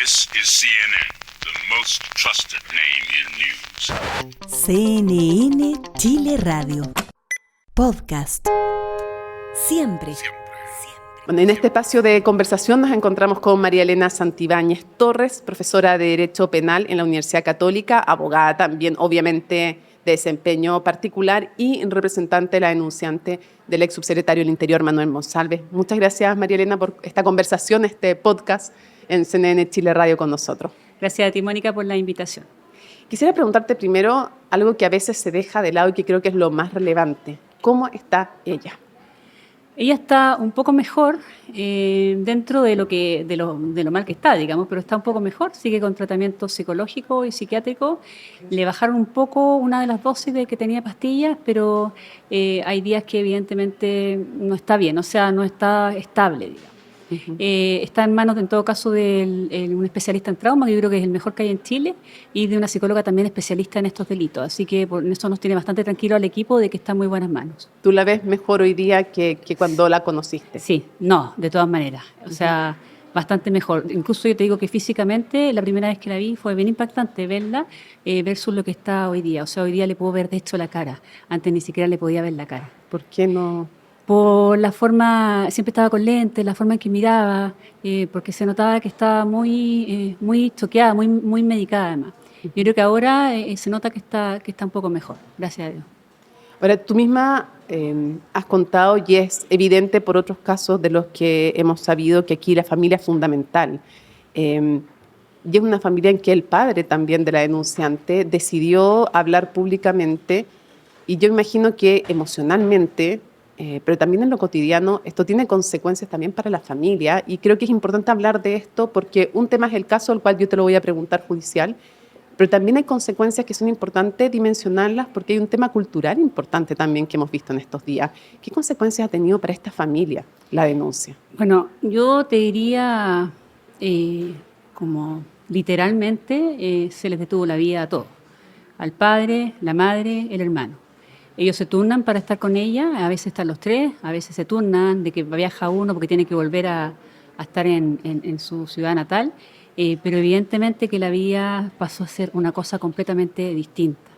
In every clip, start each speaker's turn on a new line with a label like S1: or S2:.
S1: This is CNN, the most trusted name in news.
S2: CNN Chile Radio. Podcast. Siempre.
S3: Bueno, en este espacio de conversación nos encontramos con María Elena Santibáñez Torres, profesora de Derecho Penal en la Universidad Católica, abogada también, obviamente, de desempeño particular y representante de la denunciante del ex subsecretario del Interior, Manuel Monsalve. Muchas gracias, María Elena, por esta conversación, este podcast en CNN Chile Radio con nosotros.
S4: Gracias a ti, Mónica, por la invitación.
S3: Quisiera preguntarte primero algo que a veces se deja de lado y que creo que es lo más relevante. ¿Cómo está ella?
S4: Ella está un poco mejor dentro de lo mal que está, digamos, pero está un poco mejor, sigue con tratamiento psicológico y psiquiátrico. Le bajaron un poco una de las dosis de que tenía pastillas, pero hay días que evidentemente no está bien, o sea, no está estable, digamos. Uh-huh. Está en manos, en todo caso, de un especialista en trauma, que yo creo que es el mejor que hay en Chile, y de una psicóloga también especialista en estos delitos. Así que por eso nos tiene bastante tranquilo al equipo de que está en muy buenas manos.
S3: ¿Tú la ves mejor hoy día que cuando la conociste?
S4: Sí, no, de todas maneras. O sea, bastante mejor. Incluso yo te digo que físicamente, la primera vez que la vi fue bien impactante verla versus lo que está hoy día. O sea, hoy día le puedo ver de hecho la cara. Antes ni siquiera le podía ver la cara.
S3: ¿Por qué no?
S4: Por la forma, siempre estaba con lentes, la forma en que miraba, porque se notaba que estaba muy choqueada, muy medicada además. Yo creo que ahora se nota que está un poco mejor, gracias a Dios.
S3: Ahora, tú misma has contado, y es evidente por otros casos de los que hemos sabido, que aquí la familia es fundamental. Y es una familia en que el padre también de la denunciante decidió hablar públicamente, y yo imagino que emocionalmente, pero también en lo cotidiano, esto tiene consecuencias también para la familia, y creo que es importante hablar de esto porque un tema es el caso al cual yo te lo voy a preguntar judicial, pero también hay consecuencias que son importantes dimensionarlas porque hay un tema cultural importante también que hemos visto en estos días. ¿Qué consecuencias ha tenido para esta familia la denuncia?
S4: Bueno, yo te diría como literalmente se les detuvo la vida a todos, al padre, la madre, el hermano. Ellos se turnan para estar con ella, a veces están los tres, a veces se turnan de que viaja uno porque tiene que volver a estar en su ciudad natal, pero evidentemente que la vida pasó a ser una cosa completamente distinta.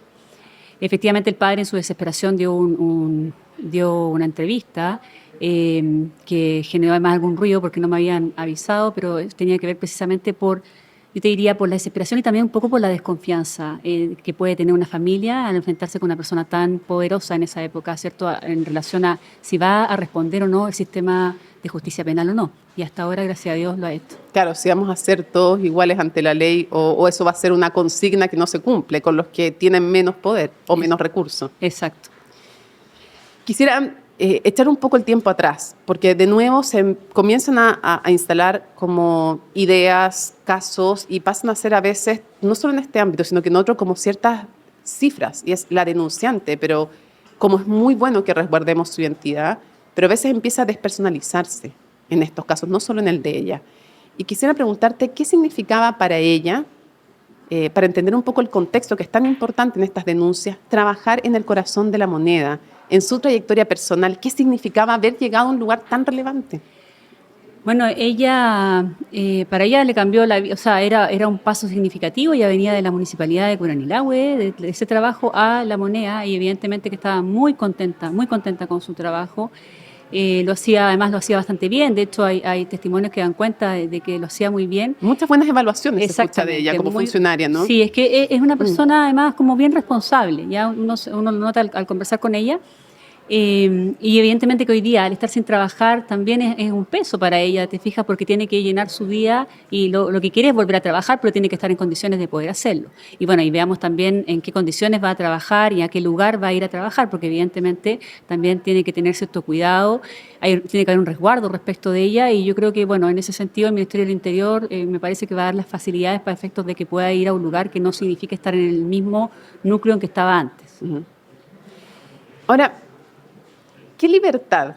S4: Efectivamente, el padre en su desesperación dio una entrevista que generó además algún ruido porque no me habían avisado, pero tenía que ver precisamente yo te diría por la desesperación y también un poco por la desconfianza que puede tener una familia al enfrentarse con una persona tan poderosa en esa época, ¿cierto? En relación a si va a responder o no el sistema de justicia penal o no. Y hasta ahora, gracias a Dios, lo ha hecho.
S3: Claro, si vamos a ser todos iguales ante la ley o eso va a ser una consigna que no se cumple con los que tienen menos poder o menos recursos.
S4: Exacto.
S3: Quisiera echar un poco el tiempo atrás, porque de nuevo se comienzan a instalar como ideas, casos, y pasan a ser a veces, no solo en este ámbito, sino que en otro, como ciertas cifras, y es la denunciante, pero como es muy bueno que resguardemos su identidad, pero a veces empieza a despersonalizarse en estos casos, no solo en el de ella. Y quisiera preguntarte qué significaba para ella, para entender un poco el contexto que es tan importante en estas denuncias, trabajar en el corazón de la moneda, en su trayectoria personal. ¿Qué significaba haber llegado a un lugar tan relevante?
S4: Bueno, para ella le cambió la vida, o sea, era un paso significativo. Ella venía de la municipalidad de Curanilahue, de ese trabajo a La Moneda, y evidentemente que estaba muy contenta con su trabajo. Además lo hacía bastante bien. De hecho, hay testimonios que dan cuenta de que lo hacía muy bien.
S3: Muchas buenas evaluaciones se escucha de ella como funcionaria, ¿no?
S4: Sí, es que es una persona además como bien responsable. Ya uno lo nota al conversar con ella. Y evidentemente que hoy día, al estar sin trabajar, también es un peso para ella, te fijas, porque tiene que llenar su día y lo que quiere es volver a trabajar, pero tiene que estar en condiciones de poder hacerlo. Y bueno, y veamos también en qué condiciones va a trabajar y a qué lugar va a ir a trabajar, porque evidentemente también tiene que tener cierto cuidado, tiene que haber un resguardo respecto de ella, y yo creo que, bueno, en ese sentido el Ministerio del Interior me parece que va a dar las facilidades para efectos de que pueda ir a un lugar que no signifique estar en el mismo núcleo en que estaba antes.
S3: Uh-huh. Ahora, ¿qué libertad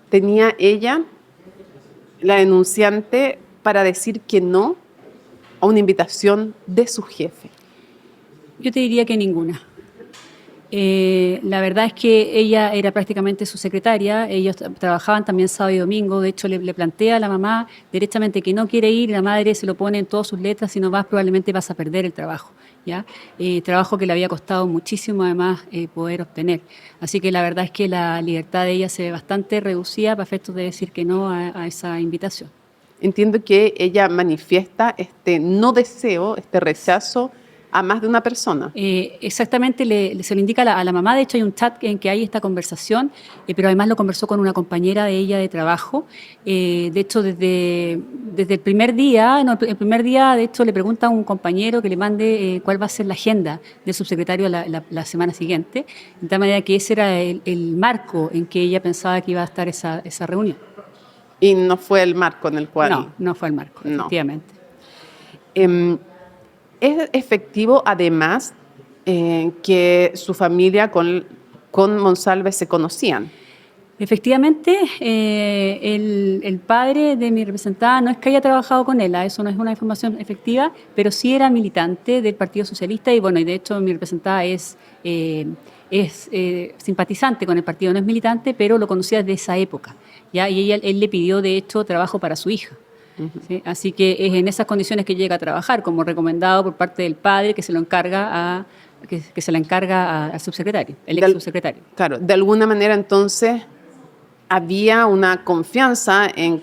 S3: tenía ella, la denunciante, para decir que no a una invitación de su jefe?
S4: Yo te diría que ninguna. La verdad es que ella era prácticamente su secretaria, ellos trabajaban también sábado y domingo, de hecho le plantea a la mamá directamente que no quiere ir, y la madre se lo pone en todas sus letras, si no vas probablemente vas a perder el trabajo, ¿ya? Trabajo que le había costado muchísimo además poder obtener. Así que la verdad es que la libertad de ella se ve bastante reducida para efectos de decir que no a esa invitación.
S3: Entiendo que ella manifiesta este no deseo, este rechazo a más de una persona.
S4: Exactamente, se lo indica a la mamá. De hecho, hay un chat en que hay esta conversación, pero además lo conversó con una compañera de ella de trabajo. De hecho, desde el primer día, de hecho, le pregunta a un compañero que le mande cuál va a ser la agenda del subsecretario la semana siguiente, de tal manera que ese era el marco en que ella pensaba que iba a estar esa reunión.
S3: Y no fue el marco en el cual...
S4: No fue el marco,
S3: No.
S4: efectivamente.
S3: Es efectivo, además, que su familia con Monsalve se conocían.
S4: Efectivamente, el padre de mi representada no es que haya trabajado con él, eso no es una información efectiva, pero sí era militante del Partido Socialista y bueno, y de hecho mi representada es simpatizante con el partido, no es militante, pero lo conocía desde esa época, ¿ya? Y él le pidió de hecho trabajo para su hija. ¿Sí? Así que es en esas condiciones que llega a trabajar, como recomendado por parte del padre que se lo encarga que se la encarga al subsecretario, el ex subsecretario.
S3: Claro, de alguna manera entonces había una confianza en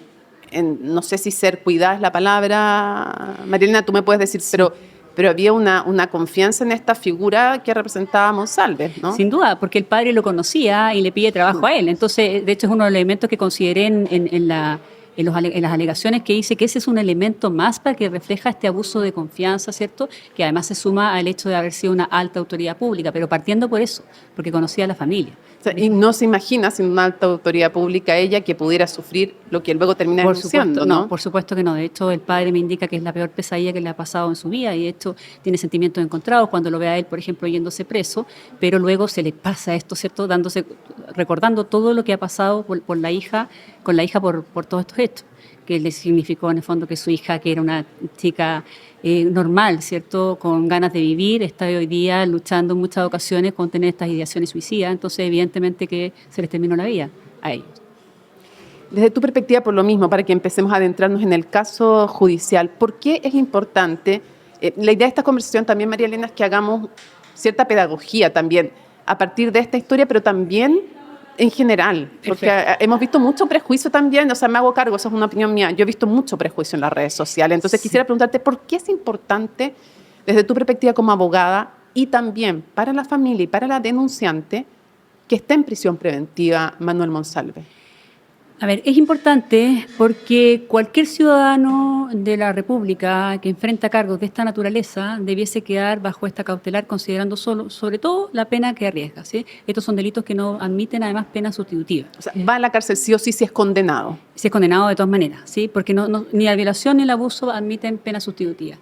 S3: no sé si ser cuidada es la palabra, Marilena, tú me puedes decir,
S4: Sí.
S3: pero había una confianza en esta figura que representaba a Monsalve, ¿no?
S4: Sin duda, porque el padre lo conocía y le pide trabajo a él. Entonces, de hecho, es uno de los elementos que consideré en las alegaciones que hice, que ese es un elemento más para que refleja este abuso de confianza, ¿cierto? Que además se suma al hecho de haber sido una alta autoridad pública, pero partiendo por eso, porque conocía a la familia.
S3: O sea, y no se imagina, siendo una alta autoridad pública, ella que pudiera sufrir lo que luego termina
S4: Por
S3: denunciando,
S4: supuesto,
S3: ¿no?
S4: por supuesto que no. De hecho, el padre me indica que es la peor pesadilla que le ha pasado en su vida y de hecho tiene sentimientos encontrados cuando lo ve a él, por ejemplo, yéndose preso, pero luego se le pasa esto, ¿cierto? Recordando todo lo que ha pasado con la hija por todos estos hechos, que le significó en el fondo que su hija, que era una chica normal, ¿cierto?, con ganas de vivir, está hoy día luchando en muchas ocasiones con tener estas ideaciones suicidas, entonces evidentemente que se les terminó la vida a ellos.
S3: Desde tu perspectiva, por lo mismo, para que empecemos a adentrarnos en el caso judicial, ¿por qué es importante? La idea de esta conversación también, María Elena, es que hagamos cierta pedagogía también a partir de esta historia, pero también en general, porque hemos visto mucho prejuicio también, o sea, me hago cargo, eso es una opinión mía, yo he visto mucho prejuicio en las redes sociales, entonces quisiera preguntarte, ¿por qué es importante, desde tu perspectiva como abogada, y también para la familia y para la denunciante, que esté en prisión preventiva Manuel Monsalve?
S4: A ver, es importante porque cualquier ciudadano de la República que enfrenta cargos de esta naturaleza debiese quedar bajo esta cautelar considerando sobre todo la pena que arriesga, ¿sí? Estos son delitos que no admiten además pena sustitutiva.
S3: O sea, va a la cárcel sí o sí si es condenado.
S4: Si es condenado de todas maneras, ¿sí? Porque ni la violación ni el abuso admiten pena sustitutiva.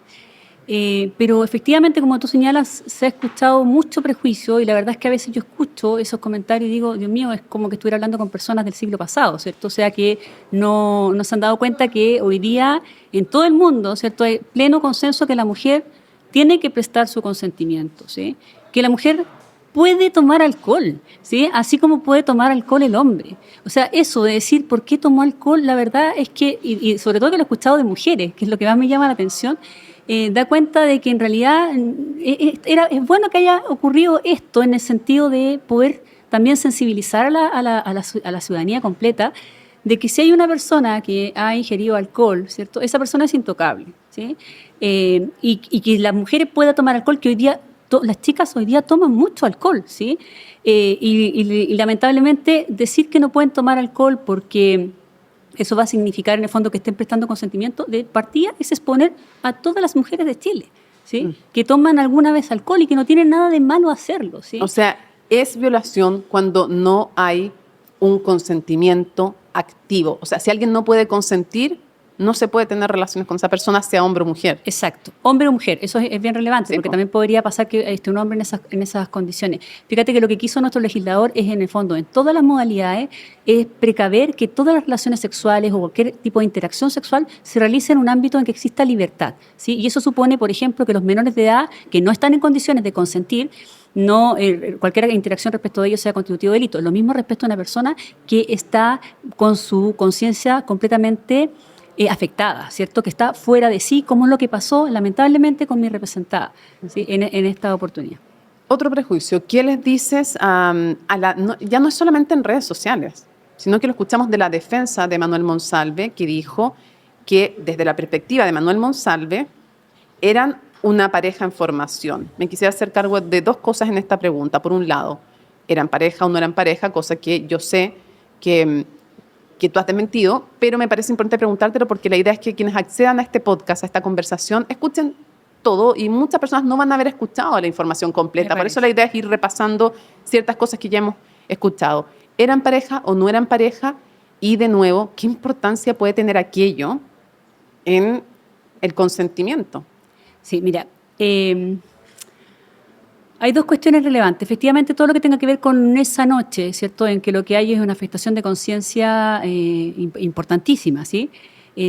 S4: Pero efectivamente, como tú señalas, se ha escuchado mucho prejuicio y la verdad es que a veces yo escucho esos comentarios y digo, Dios mío, es como que estuviera hablando con personas del siglo pasado, ¿cierto? O sea que no se han dado cuenta que hoy día en todo el mundo, ¿cierto?, hay pleno consenso que la mujer tiene que prestar su consentimiento, ¿sí? Que la mujer puede tomar alcohol, ¿sí? Así como puede tomar alcohol el hombre. O sea, eso de decir por qué tomó alcohol, la verdad es que, y sobre todo que lo he escuchado de mujeres, que es lo que más me llama la atención, da cuenta de que en realidad es bueno que haya ocurrido esto en el sentido de poder también sensibilizar a la ciudadanía completa de que si hay una persona que ha ingerido alcohol, ¿cierto?, esa persona es intocable, ¿sí? Y que las mujeres puedan tomar alcohol, que hoy día las chicas hoy día toman mucho alcohol, ¿sí? Y lamentablemente decir que no pueden tomar alcohol porque eso va a significar en el fondo que estén prestando consentimiento de partida es exponer a todas las mujeres de Chile, ¿sí? Que toman alguna vez alcohol y que no tienen nada de malo hacerlo, ¿sí?
S3: O sea, es violación cuando no hay un consentimiento activo. O sea, si alguien no puede consentir, no se puede tener relaciones con esa persona, sea hombre o mujer.
S4: Exacto, hombre o mujer, eso es bien relevante, sí, porque también podría pasar que esté un hombre en esas condiciones. Fíjate que lo que quiso nuestro legislador es, en el fondo, en todas las modalidades, es precaver que todas las relaciones sexuales o cualquier tipo de interacción sexual se realice en un ámbito en que exista libertad, ¿sí? Y eso supone, por ejemplo, que los menores de edad que no están en condiciones de consentir no cualquier interacción respecto de ellos sea constitutivo de delito. Lo mismo respecto a una persona que está con su conciencia completamente afectada, ¿cierto? Que está fuera de sí, como es lo que pasó lamentablemente con mi representada, ¿sí? en esta oportunidad.
S3: Otro prejuicio, ¿qué les dices ya no es solamente en redes sociales, sino que lo escuchamos de la defensa de Manuel Monsalve, que dijo que desde la perspectiva de Manuel Monsalve eran una pareja en formación? Me quisiera hacer cargo de dos cosas en esta pregunta. Por un lado, ¿eran pareja o no eran pareja? Cosa que yo sé que tú has desmentido, pero me parece importante preguntártelo porque la idea es que quienes accedan a este podcast, a esta conversación, escuchen todo y muchas personas no van a haber escuchado la información completa. Por eso la idea es ir repasando ciertas cosas que ya hemos escuchado. ¿Eran pareja o no eran pareja? Y de nuevo, ¿qué importancia puede tener aquello en el consentimiento?
S4: Sí, mira, hay dos cuestiones relevantes. Efectivamente, todo lo que tenga que ver con esa noche, ¿cierto? En que lo que hay es una afectación de conciencia importantísima, ¿sí?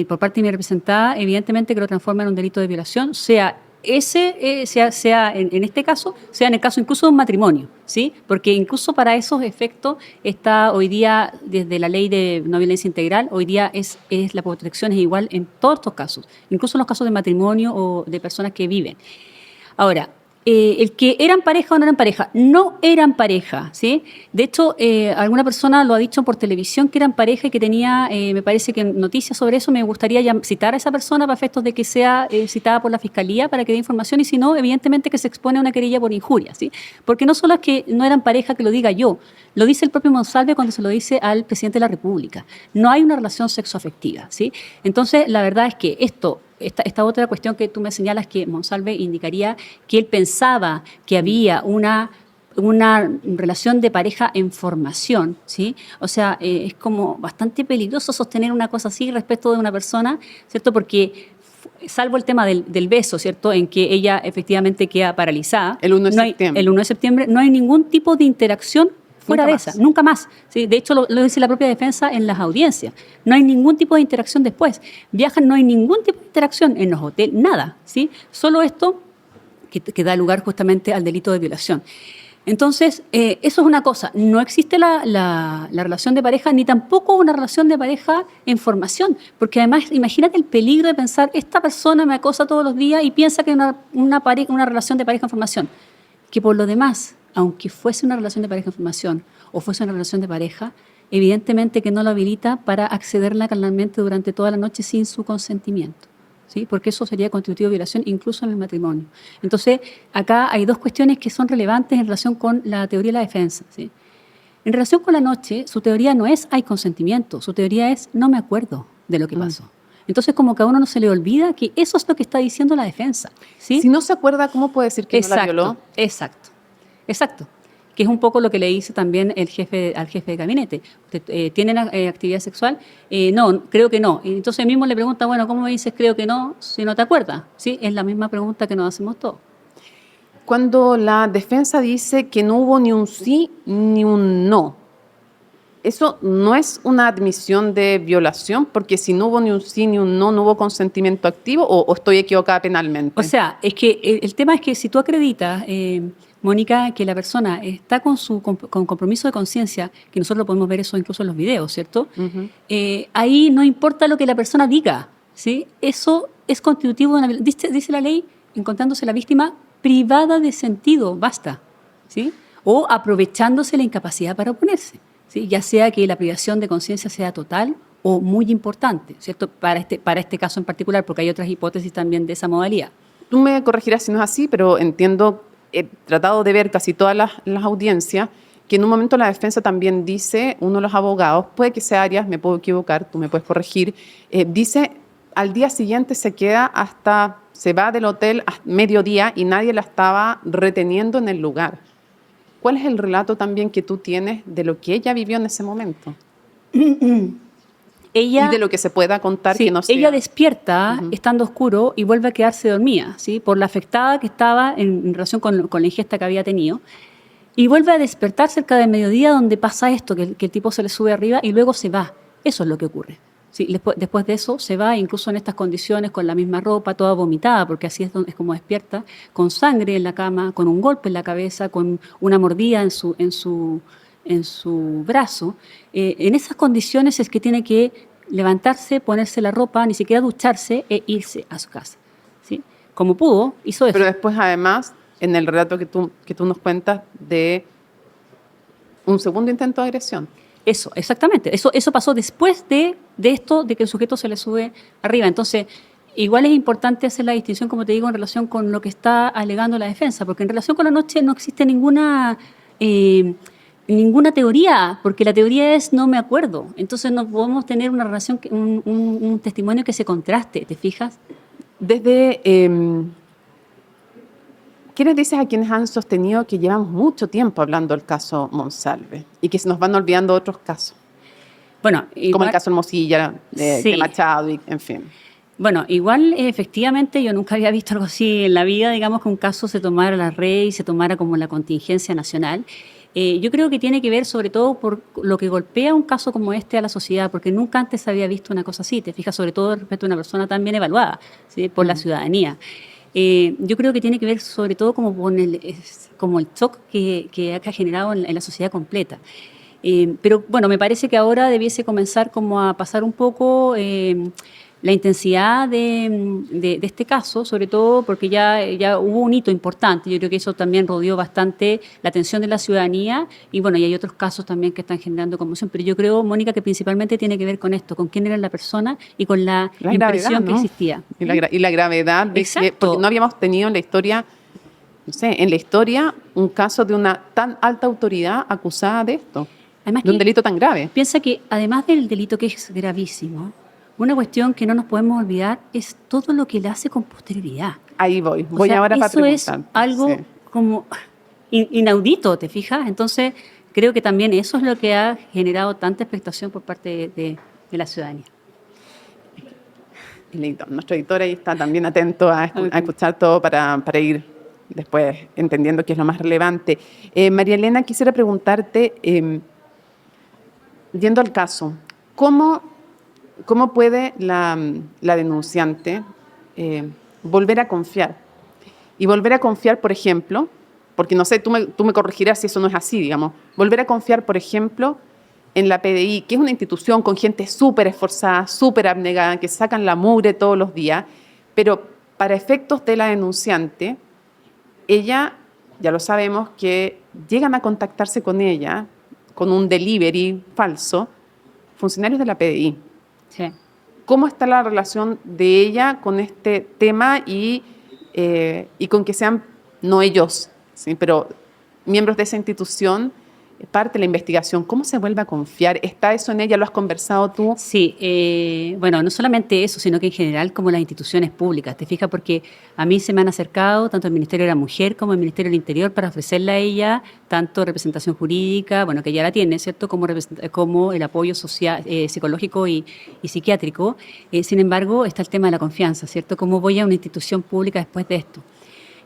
S4: Por parte de mi representada, evidentemente que lo transforma en un delito de violación, sea en este caso, sea en el caso incluso de un matrimonio, ¿sí? Porque incluso para esos efectos está hoy día, desde la ley de no violencia integral, hoy día la protección es igual en todos estos casos, incluso en los casos de matrimonio o de personas que viven. Ahora, el que eran pareja o no eran pareja, ¿sí? De hecho, alguna persona lo ha dicho por televisión que eran pareja y que tenía, me parece que noticias sobre eso. Me gustaría citar a esa persona para efectos de que sea citada por la Fiscalía para que dé información y si no, evidentemente que se expone a una querella por injuria, ¿sí? Porque no solo es que no eran pareja que lo diga yo, lo dice el propio Monsalve cuando se lo dice al presidente de la República. No hay una relación sexoafectiva, ¿sí? Entonces, la verdad es que esta otra cuestión que tú me señalas que Monsalve indicaría que él pensaba que había una relación de pareja en formación, ¿sí? O sea, es como bastante peligroso sostener una cosa así respecto de una persona, ¿cierto? Porque salvo el tema del beso, ¿cierto? En que ella efectivamente queda paralizada.
S3: El 1 de septiembre.
S4: El 1 de septiembre no hay ningún tipo de interacción fuera de esa, nunca más. ¿Sí? De hecho, lo dice la propia defensa en las audiencias. No hay ningún tipo de interacción después. Viajan, no hay ningún tipo de interacción en los hoteles, nada. ¿Sí? Solo esto que da lugar justamente al delito de violación. Entonces, eso es una cosa. No existe la relación de pareja, ni tampoco una relación de pareja en formación. Porque además, imagínate el peligro de pensar, esta persona me acosa todos los días y piensa que es una relación de pareja en formación. Que por lo demás, aunque fuese una relación de pareja en formación o fuese una relación de pareja, evidentemente que no lo habilita para accederla carnalmente durante toda la noche sin su consentimiento, ¿sí? Porque eso sería constitutivo de violación incluso en el matrimonio. Entonces, acá hay dos cuestiones que son relevantes en relación con la teoría de la defensa, ¿sí? En relación con la noche, su teoría no es hay consentimiento, su teoría es no me acuerdo de lo que pasó. Entonces, como que a uno no se le olvida que eso es lo que está diciendo la defensa, ¿sí?
S3: Si no se acuerda, ¿cómo puede decir que no la violó?
S4: Exacto. Que es un poco lo que le dice también al jefe de gabinete. ¿Tienen actividad sexual? No, creo que no. Y entonces él mismo le pregunta, bueno, ¿cómo me dices creo que no si no te acuerdas? ¿Sí? Es la misma pregunta que nos hacemos todos.
S3: Cuando la defensa dice que no hubo ni un sí ni un no, ¿eso no es una admisión de violación? Porque si no hubo ni un sí ni un no, ¿no hubo consentimiento activo o estoy equivocada penalmente?
S4: O sea, es que el tema es que si tú acreditas, Mónica, que la persona está con compromiso de conciencia, que nosotros lo podemos ver eso incluso en los videos, ¿cierto? Uh-huh. Ahí no importa lo que la persona diga, ¿sí? Eso es constitutivo de una violación. Dice la ley, encontrándose la víctima privada de sentido, basta, ¿sí? O aprovechándose la incapacidad para oponerse, ¿sí? Ya sea que la privación de conciencia sea total o muy importante, ¿cierto? Para este caso en particular, porque hay otras hipótesis también de esa modalidad.
S3: Tú me corregirás si no es así, pero entiendo, he tratado de ver casi todas las audiencias, que en un momento la defensa también dice, uno de los abogados, puede que sea Arias, me puedo equivocar, tú me puedes corregir, dice, al día siguiente se va del hotel a mediodía y nadie la estaba reteniendo en el lugar. ¿Cuál es el relato también que tú tienes de lo que ella vivió en ese momento? Y de lo que se pueda contar,
S4: sí,
S3: que no sea.
S4: Ella despierta estando oscuro y vuelve a quedarse dormida, ¿sí? Por la afectada que estaba en relación con la ingesta que había tenido. Y vuelve a despertar cerca del mediodía donde pasa esto, que el tipo se le sube arriba y luego se va. Eso es lo que ocurre. Sí, después de eso se va, incluso en estas condiciones, con la misma ropa, toda vomitada, porque así es como despierta, con sangre en la cama, con un golpe en la cabeza, con una mordida en su brazo. En esas condiciones es que tiene que levantarse, ponerse la ropa, ni siquiera ducharse e irse a su casa. ¿Sí? Como pudo, hizo eso.
S3: Pero después, además, en el relato que tú nos cuentas de un segundo intento de agresión.
S4: Eso, exactamente. Eso pasó después de esto, de que el sujeto se le sube arriba. Entonces, igual es importante hacer la distinción, como te digo, en relación con lo que está alegando la defensa, porque en relación con la noche no existe ninguna teoría, porque la teoría es no me acuerdo. Entonces no podemos tener una relación, un testimonio que se contraste, ¿te fijas?
S3: Desde... ¿Qué les dices a quienes han sostenido que llevamos mucho tiempo hablando del caso Monsalve y que se nos van olvidando otros casos?
S4: Bueno,
S3: Como el caso Hermosilla, de Machado, en fin.
S4: Bueno, igual efectivamente yo nunca había visto algo así en la vida, digamos que un caso se tomara la red y se tomara como la contingencia nacional. Yo creo que tiene que ver sobre todo por lo que golpea un caso como este a la sociedad, porque nunca antes se había visto una cosa así, te fijas, sobre todo respecto a una persona tan bien evaluada, ¿sí? Por la ciudadanía. Yo creo que tiene que ver sobre todo como el shock que ha generado en la sociedad completa. Pero bueno, me parece que ahora debiese comenzar como a pasar un poco la intensidad de este caso, sobre todo porque ya hubo un hito importante. Yo creo que eso también rodeó bastante la atención de la ciudadanía y bueno, y hay otros casos también que están generando conmoción. Pero yo creo, Mónica, que principalmente tiene que ver con esto, con quién era la persona y con la impresión
S3: gravedad, ¿no?
S4: que existía.
S3: Y la gravedad de que, porque no habíamos tenido en la historia, no sé, un caso de una tan alta autoridad acusada de esto,
S4: Además
S3: de un delito tan grave.
S4: Piensa que además del delito que es gravísimo, una cuestión que no nos podemos olvidar es todo lo que le hace con posterioridad.
S3: Ahí voy
S4: O sea,
S3: ahora para
S4: eso
S3: preguntar.
S4: es algo
S3: Sí.
S4: como inaudito, ¿te fijas? Entonces, creo que también eso es lo que ha generado tanta expectación por parte de la ciudadanía.
S3: Nuestro editor ahí está también atento a escuchar todo para ir después entendiendo qué es lo más relevante. María Elena, quisiera preguntarte, yendo al caso, ¿cómo puede la denunciante volver a confiar? Y volver a confiar, por ejemplo, porque no sé, tú me corregirás si eso no es así, digamos, volver a confiar, por ejemplo, en la PDI, que es una institución con gente súper esforzada, súper abnegada, que sacan la mugre todos los días, pero para efectos de la denunciante, ella, ya lo sabemos, que llegan a contactarse con ella, con un delivery falso, funcionarios de la PDI.
S4: Sí.
S3: ¿Cómo está la relación de ella con este tema y con que sean, no ellos, ¿sí? Pero miembros de esa institución, parte de la investigación? ¿Cómo se vuelve a confiar? ¿Está eso en ella? ¿Lo has conversado tú?
S4: Sí, bueno, no solamente eso, sino que en general como las instituciones públicas, ¿te fijas? Porque a mí se me han acercado tanto el Ministerio de la Mujer como el Ministerio del Interior para ofrecerle a ella tanto representación jurídica, bueno, que ya la tiene, ¿cierto? Como el apoyo social, psicológico y psiquiátrico. Sin embargo, está el tema de la confianza, ¿cierto? ¿Cómo voy a una institución pública después de esto?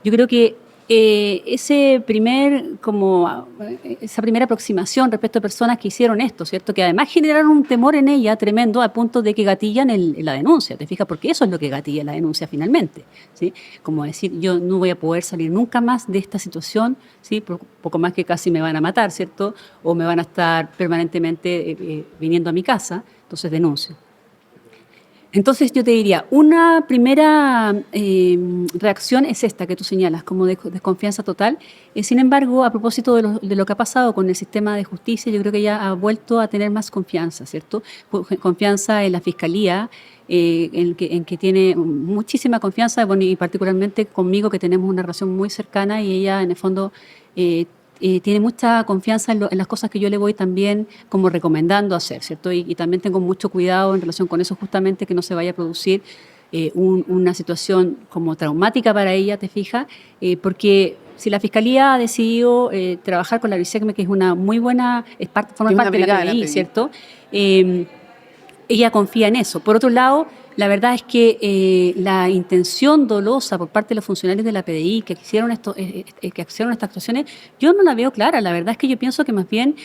S4: Yo creo que esa primera aproximación respecto a personas que hicieron esto, ¿cierto? Que además generaron un temor en ella tremendo al punto de que gatillan la denuncia, ¿te fijas? Porque eso es lo que gatilla la denuncia finalmente, ¿sí? Como decir, yo no voy a poder salir nunca más de esta situación, ¿sí? Por poco más que casi me van a matar, ¿cierto? O me van a estar permanentemente viniendo a mi casa, entonces denuncio. Entonces yo te diría, una primera reacción es esta que tú señalas, como desconfianza total. Sin embargo, a propósito de lo que ha pasado con el sistema de justicia, yo creo que ella ha vuelto a tener más confianza, ¿cierto? Confianza en la Fiscalía, en que tiene muchísima confianza, bueno, y particularmente conmigo, que tenemos una relación muy cercana, y ella en el fondo tiene mucha confianza en las cosas que yo le voy también como recomendando hacer, ¿cierto? Y también tengo mucho cuidado en relación con eso, justamente que no se vaya a producir una situación como traumática para ella, ¿te fijas? Porque si la Fiscalía ha decidido trabajar con la BICECME, que es una muy buena, forma parte de la PDI, ¿cierto? Ella confía en eso. Por otro lado, La verdad es que la intención dolosa por parte de los funcionarios de la PDI que hicieron estas actuaciones, yo no la veo clara. La verdad es que yo pienso que más bien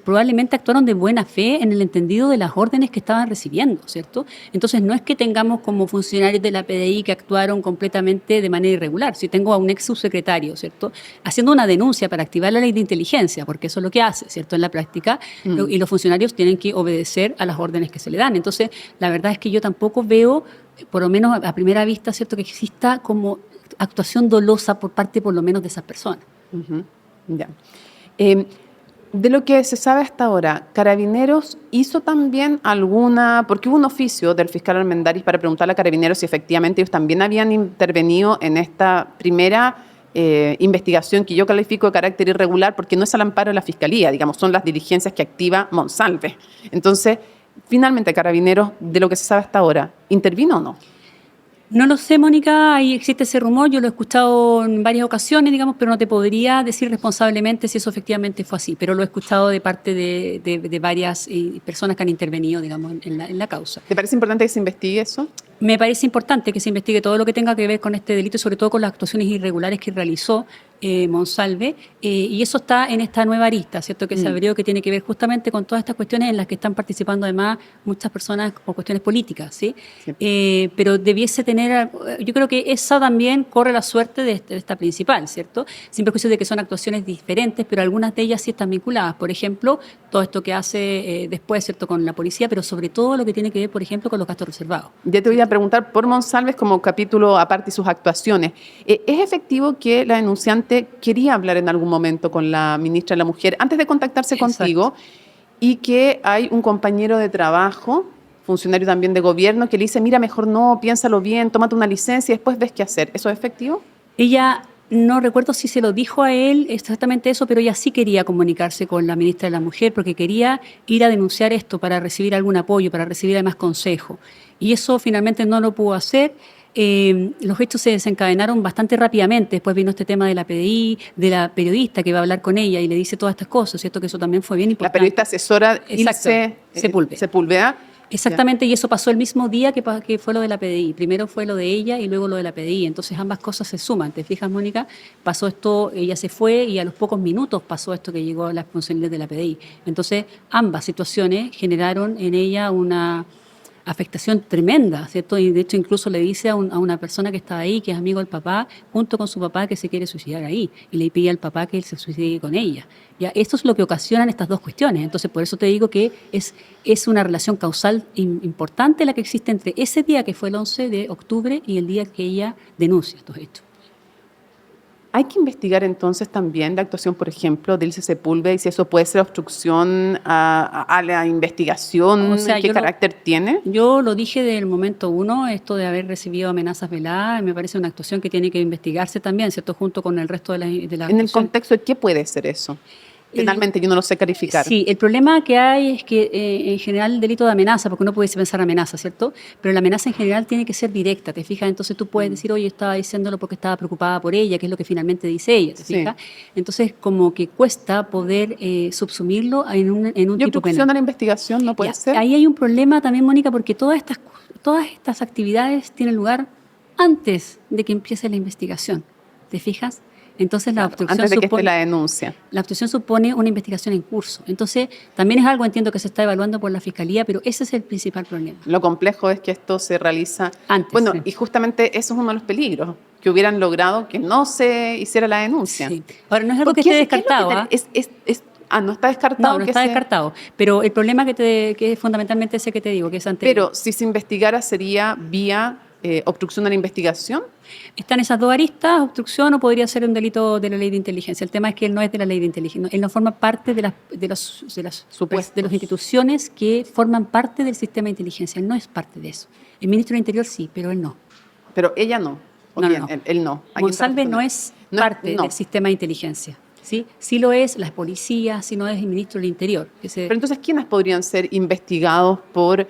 S4: probablemente actuaron de buena fe en el entendido de las órdenes que estaban recibiendo, ¿cierto? Entonces no es que tengamos como funcionarios de la PDI que actuaron completamente de manera irregular. Si tengo a un ex subsecretario, ¿cierto?, haciendo una denuncia para activar la ley de inteligencia, porque eso es lo que hace, ¿cierto?, en la práctica, y los funcionarios tienen que obedecer a las órdenes que se le dan. Entonces, la verdad es que yo tampoco veo, por lo menos a primera vista, ¿cierto?, que exista como actuación dolosa por parte, por lo menos, de esas personas.
S3: Ujú. Ya. De lo que se sabe hasta ahora, ¿Carabineros hizo también alguna, porque hubo un oficio del fiscal Armendáriz para preguntarle a Carabineros si efectivamente ellos también habían intervenido en esta primera investigación que yo califico de carácter irregular, porque no es al amparo de la Fiscalía, digamos, son las diligencias que activa Monsalve. Entonces, finalmente, Carabineros, de lo que se sabe hasta ahora, ¿intervino o no?
S4: No lo sé, Mónica, ahí existe ese rumor, yo lo he escuchado en varias ocasiones, digamos, pero no te podría decir responsablemente si eso efectivamente fue así, pero lo he escuchado de parte de varias personas que han intervenido, digamos, en la causa.
S3: ¿Te parece importante que se investigue eso?
S4: Me parece importante que se investigue todo lo que tenga que ver con este delito y sobre todo con las actuaciones irregulares que realizó Monsalve, y eso está en esta nueva arista, ¿cierto?, que se abrió, que tiene que ver justamente con todas estas cuestiones en las que están participando además muchas personas por cuestiones políticas, ¿sí? Pero debiese tener, yo creo que esa también corre la suerte de esta principal, ¿cierto?, sin perjuicio de que son actuaciones diferentes, pero algunas de ellas sí están vinculadas. Por ejemplo, todo esto que hace después, ¿cierto?, con la policía, pero sobre todo lo que tiene que ver, por ejemplo, con los gastos reservados.
S3: Ya te voy a preguntar por Monsalve como capítulo aparte y sus actuaciones. ¿Es efectivo que la denunciante quería hablar en algún momento con la ministra de la Mujer antes de contactarse contigo, y que hay un compañero de trabajo, funcionario también de gobierno, que le dice, mira, mejor no, piénsalo bien, tómate una licencia y después ves qué hacer? ¿Eso es efectivo?
S4: Ella, no recuerdo si se lo dijo a él exactamente eso, pero ella sí quería comunicarse con la ministra de la Mujer porque quería ir a denunciar esto para recibir algún apoyo, para recibir además consejo. Y eso finalmente no lo pudo hacer. Los hechos se desencadenaron bastante rápidamente. Después vino este tema de la PDI, de la periodista que va a hablar con ella y le dice todas estas cosas, ¿cierto?, que eso también fue bien importante.
S3: La periodista asesora Ilse
S4: Sepúlveda. Exactamente,
S3: Ya.
S4: y eso pasó el mismo día que fue lo de la PDI. Primero fue lo de ella y luego lo de la PDI. Entonces ambas cosas se suman. ¿Te fijas, Mónica? Pasó esto, ella se fue y a los pocos minutos pasó esto que llegó a las funcionarios de la PDI. Entonces ambas situaciones generaron en ella una afectación tremenda, ¿cierto? Y de hecho incluso le dice a una persona que estaba ahí, que es amigo del papá, junto con su papá, que se quiere suicidar ahí, y le pide al papá que él se suicide con ella. Ya, esto es lo que ocasionan estas dos cuestiones. Entonces, por eso te digo que es una relación causal importante la que existe entre ese día que fue el 11 de octubre y el día que ella denuncia estos hechos.
S3: Hay que investigar entonces también la actuación, por ejemplo, de Ilse Sepúlveda, y si eso puede ser obstrucción a la investigación,
S4: O sea,
S3: ¿qué carácter tiene?
S4: Yo lo dije desde el momento uno, esto de haber recibido amenazas veladas, me parece una actuación que tiene que investigarse también, ¿cierto?, junto con el resto de la
S3: En el
S4: actuación.
S3: contexto de qué puede ser eso. Penalmente yo no lo sé calificar.
S4: Sí, el problema que hay es que en general el delito de amenaza, porque uno puede pensar amenaza, ¿cierto? Pero la amenaza en general tiene que ser directa, ¿te fijas? Entonces tú puedes decir, oye, estaba diciéndolo porque estaba preocupada por ella, que es lo que finalmente dice ella, ¿te fijas? Entonces como que cuesta poder subsumirlo en un
S3: ¿Y
S4: tipo
S3: obstrucción
S4: penal.
S3: a la investigación no puede
S4: Ya,
S3: ser?
S4: ahí hay un problema también, Mónica, porque todas estas actividades tienen lugar antes de que empiece la investigación, ¿te fijas? Entonces la obstrucción
S3: Antes de que esté la denuncia.
S4: La obstrucción supone una investigación en curso. Entonces, también es algo, entiendo, que se está evaluando por la Fiscalía, pero ese es el principal problema.
S3: Lo complejo es que esto se realiza
S4: Antes,
S3: Bueno,
S4: sí.
S3: y justamente eso es uno de los peligros, que hubieran logrado que no se hiciera la denuncia.
S4: Sí. Ahora, no es algo
S3: ¿Por
S4: que
S3: qué?
S4: esté
S3: ¿Qué es lo que
S4: descartado.
S3: no está descartado.
S4: No, no
S3: que
S4: está
S3: se-
S4: descartado. Pero el problema que es fundamentalmente ese que te digo, que es anterior.
S3: Pero si se investigara sería vía obstrucción a la investigación.
S4: Están esas dos aristas, obstrucción o podría ser un delito de la ley de inteligencia. El tema es que él no es de la ley de inteligencia, él no forma parte de las
S3: Supuestos.
S4: instituciones que forman parte del sistema de inteligencia. Él no es parte de eso. El ministro del Interior sí, pero él no.
S3: Pero ella no. ¿O
S4: No,
S3: quién?
S4: no.
S3: Él no. ¿A quién está
S4: Monsalve no
S3: refiriendo?
S4: es
S3: No,
S4: parte
S3: no.
S4: del sistema de inteligencia. ¿Sí? Sí lo es la policía, sí no es el ministro del Interior.
S3: Pero entonces, ¿quiénes podrían ser investigados por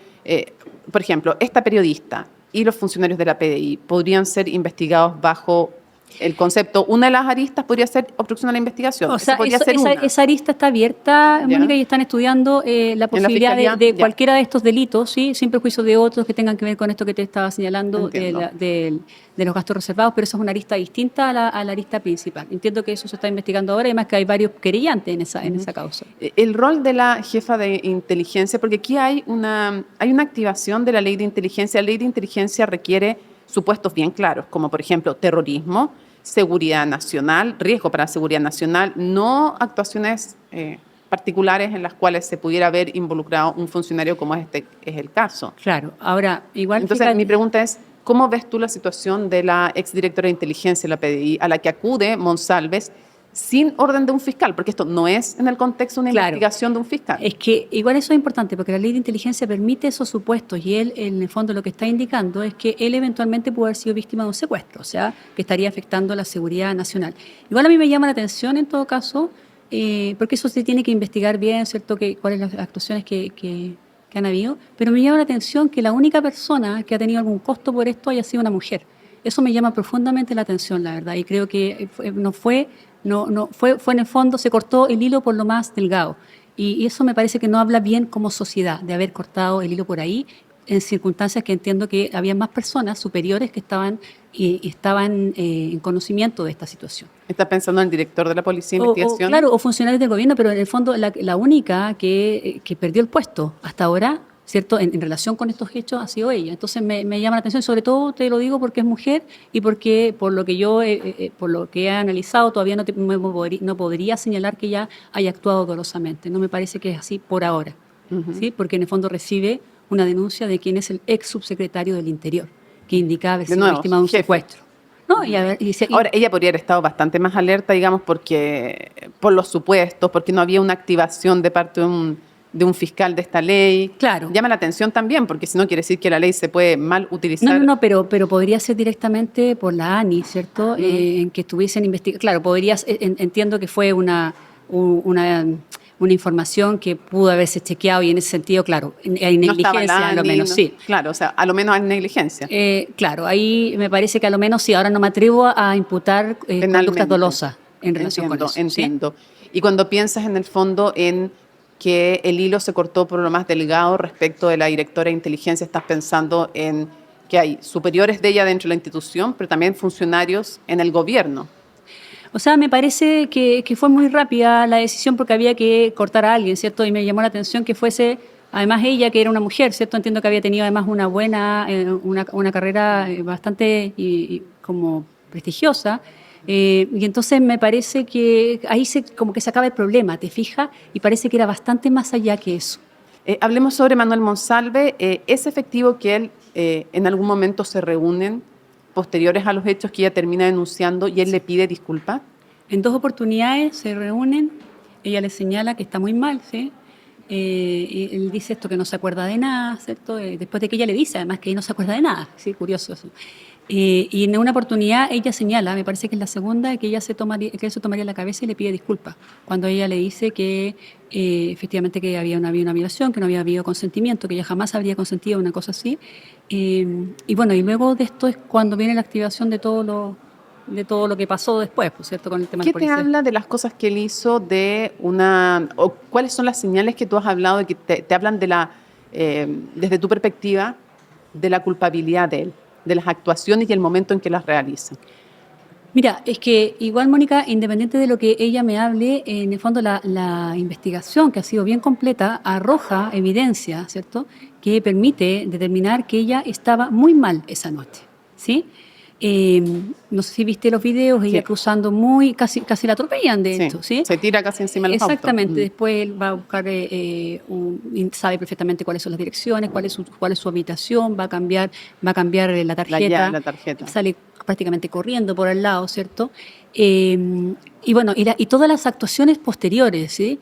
S3: ejemplo, esta periodista y los funcionarios de la PDI podrían ser investigados bajo El concepto, una de las aristas podría ser obstrucción a la investigación.
S4: O sea,
S3: podría ser una.
S4: esa arista está abierta,
S3: Ya.
S4: Mónica, y están estudiando la posibilidad
S3: fiscalía?
S4: de
S3: Ya.
S4: cualquiera de estos delitos, ¿sí? Sin perjuicio de otros que tengan que ver con esto que te estaba señalando
S3: Entiendo.
S4: de los gastos reservados, pero esa es una arista distinta a la arista principal. Entiendo que eso se está investigando ahora, y además que hay varios querellantes en esa causa.
S3: El rol de la jefa de inteligencia, porque aquí hay una activación de la ley de inteligencia. La ley de inteligencia requiere supuestos bien claros, como por ejemplo terrorismo, seguridad nacional, riesgo para la seguridad nacional, no actuaciones particulares en las cuales se pudiera haber involucrado un funcionario como este es el caso.
S4: Claro, ahora, igual...
S3: Entonces,
S4: fíjate-
S3: mi pregunta es, ¿cómo ves tú la situación de la exdirectora de inteligencia de la PDI a la que acude Monsalves sin orden de un fiscal? Porque esto no es en el contexto de una
S4: Claro.
S3: investigación de un fiscal.
S4: Es que igual eso es importante porque la ley de inteligencia permite esos supuestos, y él en el fondo lo que está indicando es que él eventualmente puede haber sido víctima de un secuestro, o sea, que estaría afectando la seguridad nacional. Igual a mí me llama la atención en todo caso, porque eso se tiene que investigar bien, ¿cierto? Cuáles son las actuaciones que han habido, pero me llama la atención que la única persona que ha tenido algún costo por esto haya sido una mujer. Eso me llama profundamente la atención, la verdad, y creo que fue en el fondo, se cortó el hilo por lo más delgado. Y eso me parece que no habla bien como sociedad, de haber cortado el hilo por ahí, en circunstancias que entiendo que había más personas superiores que estaban en conocimiento de esta situación.
S3: ¿Estás pensando en el director de la Policía de Investigación?
S4: Claro, o funcionarios del gobierno, pero en el fondo la única que perdió el puesto hasta ahora, ¿cierto? En relación con estos hechos ha sido ella. Entonces me llama la atención, sobre todo te lo digo porque es mujer y porque por lo que he analizado todavía no podría señalar que ella haya actuado dolosamente. No me parece que es así por ahora, ¿sí? Porque en el fondo recibe una denuncia de quien es el ex subsecretario del Interior, que indicaba haber
S3: De
S4: sido
S3: nuevo,
S4: víctima de un
S3: jefe.
S4: secuestro. ¿No?
S3: Ahora, ella podría haber estado bastante más alerta, digamos, porque por los supuestos, porque no había una activación de parte de un fiscal de esta ley.
S4: Claro.
S3: Llama la atención también, porque si no quiere decir que la ley se puede mal utilizar.
S4: No, pero podría ser directamente por la ANI, ¿cierto? En que estuviesen investigando. Claro, entiendo que fue una información que pudo haberse chequeado, y en ese sentido, claro, hay
S3: No estaba
S4: negligencia,
S3: la
S4: a lo
S3: ANI,
S4: menos,
S3: no.
S4: sí.
S3: Claro, o sea, a lo menos hay negligencia.
S4: Claro, ahí me parece que a lo menos sí. Ahora no me atrevo a imputar
S3: Penalmente.
S4: conductas dolosas en relación
S3: Entiendo,
S4: con eso. ¿sí?
S3: Entiendo. Y cuando piensas en el fondo en que el hilo se cortó por lo más delgado respecto de la directora de inteligencia, estás pensando en que hay superiores de ella dentro de la institución, pero también funcionarios en el gobierno.
S4: O sea, me parece que fue muy rápida la decisión porque había que cortar a alguien, ¿cierto? Y me llamó la atención que fuese, además ella, que era una mujer, ¿cierto? Entiendo que había tenido además una buena, una carrera bastante como prestigiosa. Y entonces me parece que ahí como que se acaba el problema, ¿te fijas? Y parece que era bastante más allá que eso.
S3: Hablemos sobre Manuel Monsalve. ¿Es efectivo que él en algún momento se reúnen posteriores a los hechos que ella termina denunciando y él le pide disculpas?
S4: En 2 oportunidades se reúnen, ella le señala que está muy mal, ¿sí? Y él dice esto, que no se acuerda de nada, ¿cierto? Después de que ella le dice además que no se acuerda de nada, ¿sí? Curioso eso. Y en una oportunidad ella señala, me parece que es la segunda, que él se tomaría la cabeza y le pide disculpas, cuando ella le dice que efectivamente que había una violación, que no había habido consentimiento, que ella jamás habría consentido una cosa así. Y bueno, y luego de esto es cuando viene la activación de todo lo que pasó después, pues, ¿cierto? Con el tema
S3: ¿Qué
S4: del
S3: te
S4: policía.
S3: habla de las cosas que él hizo o cuáles son las señales que tú has hablado y que te hablan de desde tu perspectiva, de la culpabilidad de él, de las actuaciones y el momento en que las realiza?
S4: Mira, es que igual, Mónica, independiente de lo que ella me hable, en el fondo la investigación, que ha sido bien completa, arroja evidencia, ¿cierto?, que permite determinar que ella estaba muy mal esa noche, ¿sí? No sé si viste los videos, ella
S3: Sí.
S4: cruzando casi la atropellan, de hecho, ¿sí?
S3: Se tira casi encima del auto.
S4: Exactamente, después él va a buscar, sabe perfectamente cuáles son las direcciones, cuál es su habitación, va a cambiar la tarjeta,
S3: la tarjeta.
S4: sale prácticamente corriendo por al lado, ¿cierto? Y bueno, y todas las actuaciones posteriores, ¿sí?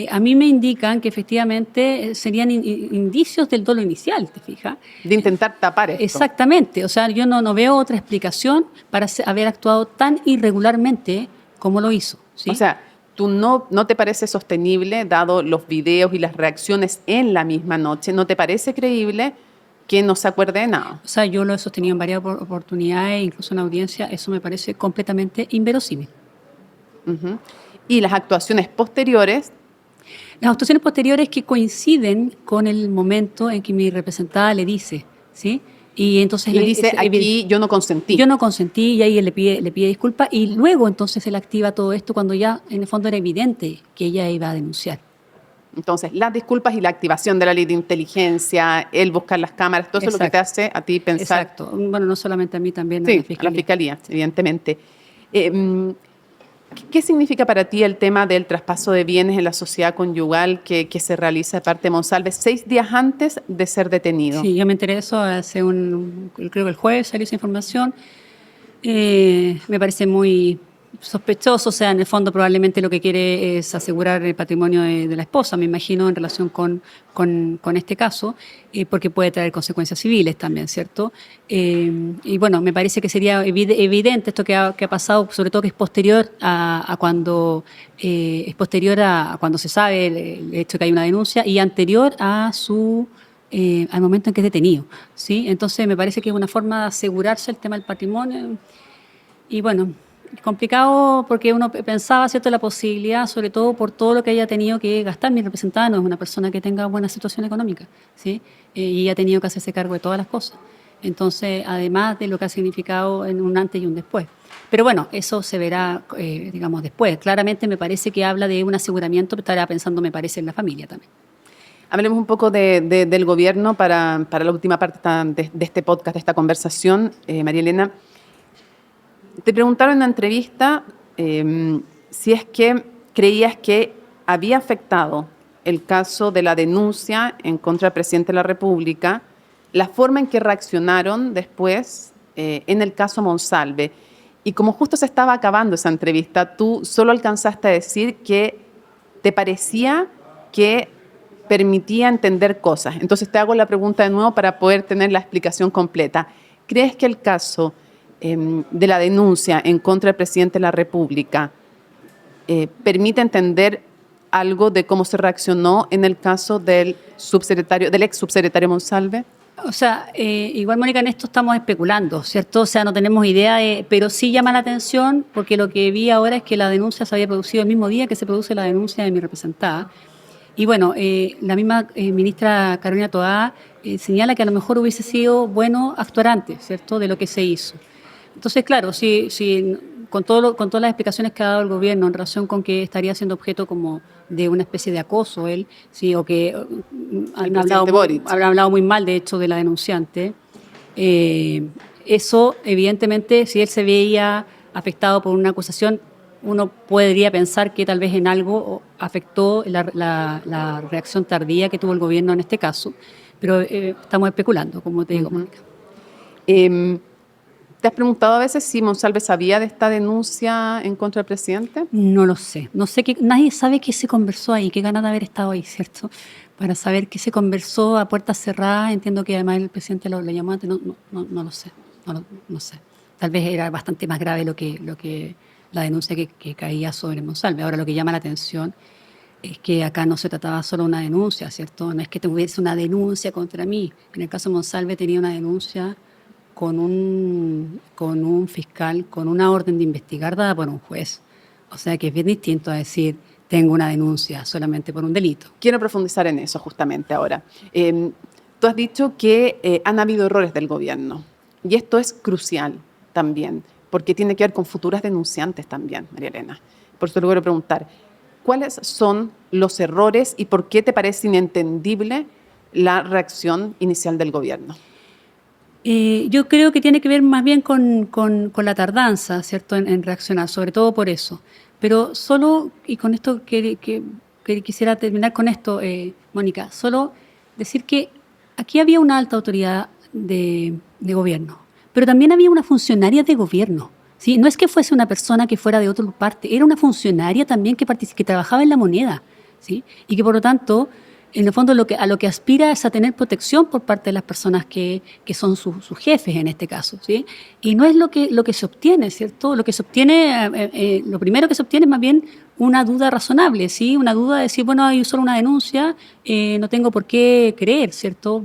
S4: A mí me indican que efectivamente serían indicios del dolo inicial, ¿te fijas?
S3: De intentar tapar esto.
S4: Exactamente, o sea, yo no veo otra explicación para haber actuado tan irregularmente como lo hizo, ¿sí?
S3: O sea, ¿tú no te parece sostenible, dado los videos y las reacciones en la misma noche, no te parece creíble que no se acuerde de nada.
S4: O sea, yo lo he sostenido en varias oportunidades, incluso en audiencia, eso me parece completamente inverosímil.
S3: Ujú. Y las actuaciones posteriores,
S4: Las actuaciones posteriores que coinciden con el momento en que mi representada le dice, ¿sí? Y entonces
S3: le dice,
S4: es
S3: aquí yo no consentí.
S4: yo no consentí, y ahí él le pide disculpas, y luego entonces él activa todo esto cuando ya en el fondo era evidente que ella iba a denunciar.
S3: Entonces, las disculpas y la activación de la ley de inteligencia, el buscar las cámaras, todo eso es lo que te hace a ti pensar.
S4: Exacto. Bueno, no solamente a mí, también a
S3: Sí,
S4: la
S3: a
S4: Fiscalía.
S3: la Fiscalía, evidentemente. ¿Qué significa para ti el tema del traspaso de bienes en la sociedad conyugal que se realiza de parte de Monsalve 6 días antes de ser detenido?
S4: Sí, yo me enteré de eso creo que el jueves salió esa información. Me parece muy sospechoso, o sea, en el fondo probablemente lo que quiere es asegurar el patrimonio de la esposa, me imagino, en relación con este caso, porque puede traer consecuencias civiles también, ¿cierto? Y bueno, me parece que sería evidente esto que ha pasado, sobre todo que es posterior a cuando se sabe el hecho que hay una denuncia y anterior a al momento en que es detenido, ¿sí? Entonces me parece que es una forma de asegurarse el tema del patrimonio. Y bueno, complicado porque uno pensaba, ¿cierto?, la posibilidad, sobre todo por todo lo que haya tenido que gastar. Mi representada no es una persona que tenga buena situación económica, ¿sí? Y ha tenido que hacerse cargo de todas las cosas. Entonces, además de lo que ha significado en un antes y un después. Pero bueno, eso se verá, digamos, después. Claramente me parece que habla de un aseguramiento, pero estará pensando, me parece, en la familia también.
S3: Hablemos un poco del gobierno para la última parte de este podcast, de esta conversación. María Elena, te preguntaron en una entrevista si es que creías que había afectado el caso de la denuncia en contra del presidente de la República, la forma en que reaccionaron después en el caso Monsalve. Y como justo se estaba acabando esa entrevista, tú solo alcanzaste a decir que te parecía que permitía entender cosas. Entonces te hago la pregunta de nuevo para poder tener la explicación completa. ¿Crees que el caso de la denuncia en contra del presidente de la República permite entender algo de cómo se reaccionó en el caso del ex subsecretario Monsalve?
S4: O sea, igual, Mónica, en esto estamos especulando, ¿cierto? O sea, no tenemos idea, pero sí llama la atención porque lo que vi ahora es que la denuncia se había producido el mismo día que se produce la denuncia de mi representada. Y bueno, la misma ministra Carolina Toá señala que a lo mejor hubiese sido bueno actuar antes, ¿cierto?, de lo que se hizo. Entonces, claro, si con todas las explicaciones que ha dado el gobierno en relación con que estaría siendo objeto como de una especie de acoso él, sí, o que han hablado muy mal, de hecho, de la denunciante, eso, evidentemente, si él se veía afectado por una acusación, uno podría pensar que tal vez en algo afectó la reacción tardía que tuvo el gobierno en este caso, pero estamos especulando, como te digo, Mónica.
S3: ¿Te has preguntado a veces si Monsalve sabía de esta denuncia en contra del presidente?
S4: No lo sé. No sé nadie sabe qué se conversó ahí, qué ganas de haber estado ahí, ¿cierto? Para saber qué se conversó a puertas cerradas. Entiendo que además el presidente lo llamó antes. No lo sé. No sé. Tal vez era bastante más grave lo que la denuncia que caía sobre Monsalve. Ahora, lo que llama la atención es que acá no se trataba solo de una denuncia, ¿cierto? No es que tuviese una denuncia contra mí. En el caso de Monsalve tenía una denuncia con un fiscal, con una orden de investigar dada por un juez. O sea que es bien distinto a decir, tengo una denuncia solamente por un delito.
S3: Quiero profundizar en eso justamente ahora. Tú has dicho que han habido errores del gobierno y esto es crucial también, porque tiene que ver con futuras denunciantes también, María Elena. Por eso te quiero preguntar, ¿cuáles son los errores y por qué te parece inentendible la reacción inicial del gobierno?
S4: Yo creo que tiene que ver más bien con la tardanza, ¿cierto?, en reaccionar, sobre todo por eso. Pero solo, y con esto que quisiera terminar con esto, Mónica, solo decir que aquí había una alta autoridad de gobierno, pero también había una funcionaria de gobierno, ¿sí? No es que fuese una persona que fuera de otra parte, era una funcionaria también que trabajaba en la moneda, ¿sí? Y que por lo tanto, en el fondo, a lo que aspira es a tener protección por parte de las personas que son sus jefes en este caso, ¿sí? Y no es lo que se obtiene, ¿cierto? Lo que se obtiene, lo primero que se obtiene es más bien una duda razonable, ¿sí? Una duda de decir, bueno, hay solo una denuncia, no tengo por qué creer, ¿cierto?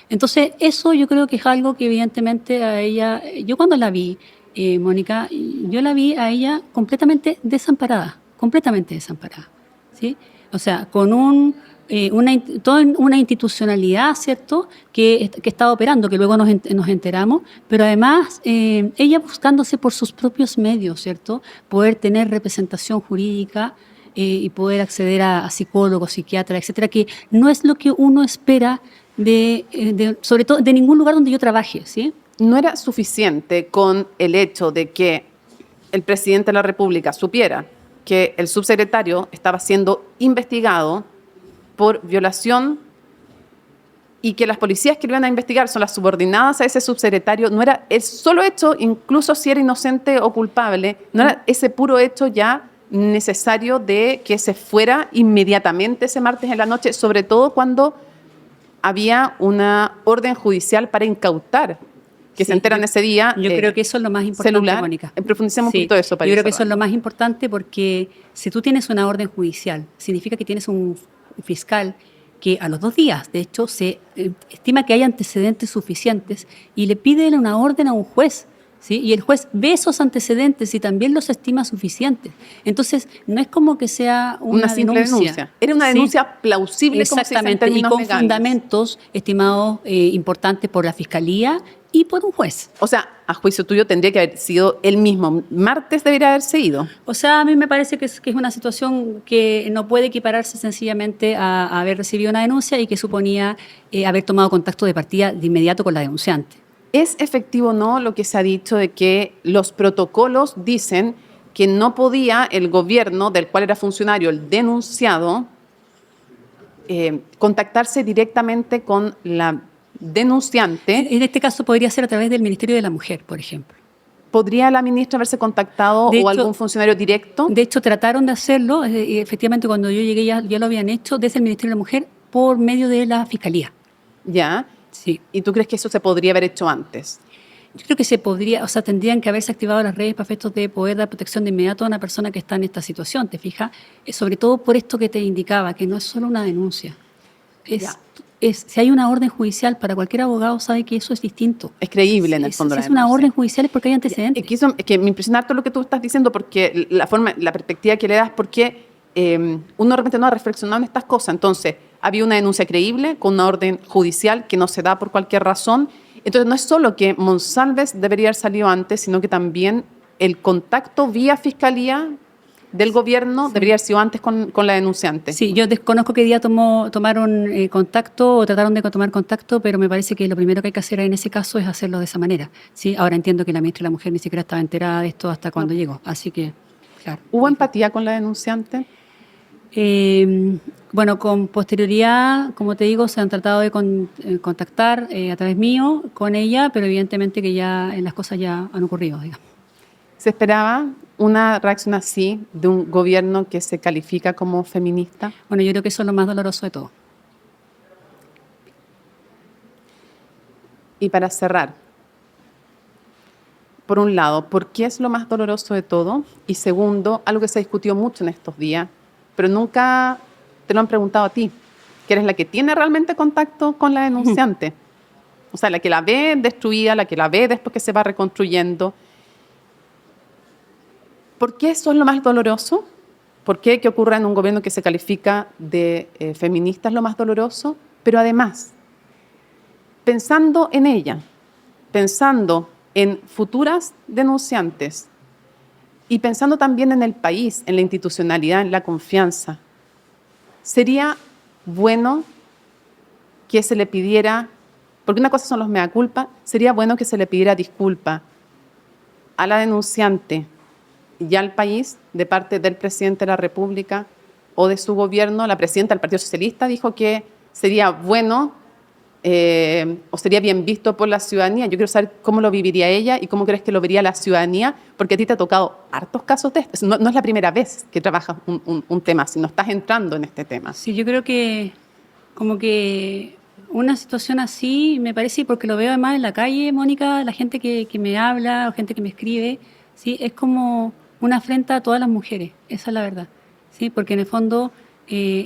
S4: Entonces, eso yo creo que es algo que evidentemente a ella, yo cuando la vi, Mónica, yo la vi a ella completamente desamparada, ¿sí? O sea, con toda una institucionalidad, ¿cierto?, que estaba operando, que luego nos enteramos, pero además ella buscándose por sus propios medios, ¿cierto?, poder tener representación jurídica y poder acceder a psicólogos, psiquiatras, etcétera, que no es lo que uno espera sobre todo de ningún lugar donde yo trabaje, ¿sí?
S3: No era suficiente con el hecho de que el presidente de la República supiera que el subsecretario estaba siendo investigado por violación y que las policías que lo iban a investigar son las subordinadas a ese subsecretario. No era el solo hecho, incluso si era inocente o culpable, no era ese puro hecho ya necesario de que se fuera inmediatamente ese martes en la noche, sobre todo cuando había una orden judicial para incautar, que se enteran ese día.
S4: Yo creo que eso es lo más importante,
S3: celular.
S4: Mónica.
S3: Profundicemos un poquito de eso.
S4: Yo creo que eso es lo más importante porque si tú tienes una orden judicial, significa que tienes un fiscal que a los 2 días, de hecho, se estima que hay antecedentes suficientes y le pide una orden a un juez, ¿sí? Y el juez ve esos antecedentes y también los estima suficientes. Entonces, no es como que sea una
S3: simple denuncia. Era una denuncia plausible,
S4: exactamente,
S3: como se dice en términos
S4: y con
S3: legales.
S4: fundamentos estimados importantes por la Fiscalía y por un juez.
S3: O sea, a juicio tuyo tendría que haber sido el mismo martes, debería haberse ido.
S4: O sea, a mí me parece que es una situación que no puede equipararse sencillamente a haber recibido una denuncia y que suponía haber tomado contacto de partida de inmediato con la denunciante.
S3: ¿Es efectivo o no lo que se ha dicho de que los protocolos dicen que no podía el gobierno del cual era funcionario el denunciado contactarse directamente con la denunciante?
S4: En este caso podría ser a través del Ministerio de la Mujer, por ejemplo.
S3: ¿Podría la ministra haberse contactado o algún funcionario directo?
S4: De hecho, trataron de hacerlo, y efectivamente cuando yo llegué ya lo habían hecho desde el Ministerio de la Mujer por medio de la Fiscalía.
S3: Ya.
S4: Sí.
S3: ¿Y tú crees que eso se podría haber hecho antes?
S4: Yo creo que tendrían que haberse activado las redes para efectos de poder dar protección de inmediato a una persona que está en esta situación, ¿te fijas? Sobre todo por esto que te indicaba, que no es solo una denuncia. Si hay una orden judicial, para cualquier abogado sabe que eso es distinto.
S3: Es creíble en el fondo.
S4: Si es una orden judicial es porque hay antecedentes.
S3: Es que me impresiona harto lo que tú estás diciendo, porque la perspectiva que le das, porque uno realmente no ha reflexionado en estas cosas. Entonces, había una denuncia creíble con una orden judicial que no se da por cualquier razón. Entonces, no es solo que Monsalves debería haber salido antes, sino que también el contacto vía fiscalía del gobierno debería haber sido antes con la denunciante.
S4: Sí, yo desconozco qué día tomaron contacto o trataron de tomar contacto, pero me parece que lo primero que hay que hacer en ese caso es hacerlo de esa manera. ¿Sí? Ahora entiendo que la ministra de la Mujer ni siquiera estaba enterada de esto hasta cuando llegó, así que, claro.
S3: ¿Hubo empatía con la denunciante?
S4: Bueno, con posterioridad, como te digo, se han tratado de contactar a través mío con ella, pero evidentemente que ya las cosas ya han ocurrido, digamos.
S3: ¿Se esperaba una reacción así de un gobierno que se califica como feminista?
S4: Bueno, yo creo que eso es lo más doloroso de todo.
S3: Y para cerrar, por un lado, ¿por qué es lo más doloroso de todo? Y segundo, algo que se discutió mucho en estos días, pero nunca te lo han preguntado a ti, que eres la que tiene realmente contacto con la denunciante. O sea, la que la ve destruida, la que la ve después que se va reconstruyendo. ¿Por qué eso es lo más doloroso? ¿Por qué que ocurra en un gobierno que se califica de feminista es lo más doloroso? Pero además, pensando en ella, pensando en futuras denunciantes y pensando también en el país, en la institucionalidad, en la confianza, sería bueno que se le pidiera, porque una cosa son los mea culpa, sería bueno que se le pidiera disculpa a la denunciante y al país de parte del presidente de la República o de su gobierno. La presidenta del Partido Socialista dijo que sería bueno o sería bien visto por la ciudadanía. Yo quiero saber cómo lo viviría ella y cómo crees que lo vería la ciudadanía, porque a ti te ha tocado hartos casos de esto. No es la primera vez que trabajas un tema, sino estás entrando en este tema.
S4: Sí, yo creo que como que una situación así me parece, porque lo veo además en la calle, Mónica, la gente que me habla o gente que me escribe, ¿sí? Es como una afrenta a todas las mujeres, esa es la verdad. ¿sí? Porque en el fondo,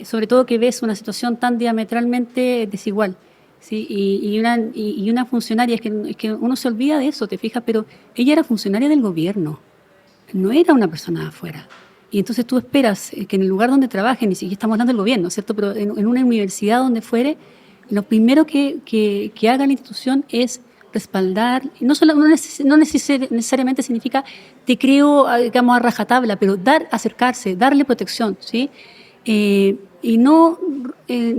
S4: sobre todo que ves una situación tan diametralmente desigual, ¿sí? Y una funcionaria, es que uno se olvida de eso, te fijas, pero ella era funcionaria del gobierno, no era una persona de afuera. Y entonces tú esperas que en el lugar donde trabaje, ni siquiera estamos hablando del gobierno, ¿cierto? Pero en una universidad donde fuere, lo primero que haga la institución es respaldar, no necesariamente significa te creo, digamos, a rajatabla, pero acercarse, darle protección, ¿sí? Y no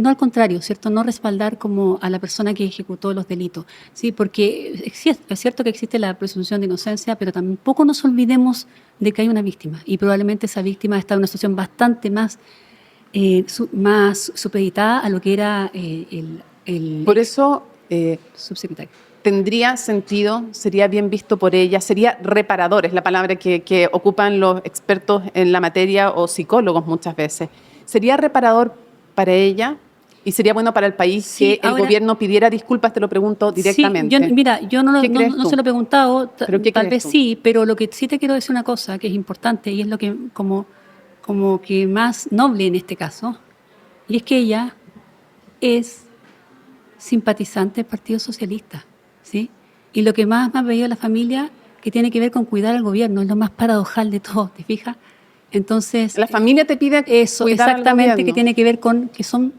S4: al contrario, ¿cierto? No respaldar como a la persona que ejecutó los delitos, ¿sí? Porque es cierto que existe la presunción de inocencia, pero tampoco nos olvidemos de que hay una víctima y probablemente esa víctima está en una situación bastante más supeditada a lo que era el
S3: Por eso
S4: subsecretario.
S3: tendría sentido, sería bien visto por ella, sería reparador, es la palabra que ocupan los expertos en la materia o psicólogos muchas veces. Sería reparador para ella y sería bueno para el país
S4: Sí,
S3: que el
S4: ahora-
S3: gobierno pidiera disculpas, te lo pregunto directamente.
S4: Sí, yo no
S3: ¿Qué crees tú?
S4: se lo he preguntado,
S3: ¿Pero qué
S4: tal
S3: crees
S4: vez
S3: tú?
S4: sí, pero lo que sí te quiero decir una cosa que es importante y es lo que como que más noble en este caso, y es que ella es simpatizante del Partido Socialista, ¿sí? Y lo que más me ha pedido la familia, que tiene que ver con cuidar al gobierno, es lo más paradojal de todo, ¿te fijas? Entonces,
S3: La familia te pide
S4: eso,
S3: cuidar al
S4: exactamente,
S3: gobierno.
S4: que tiene que ver con que son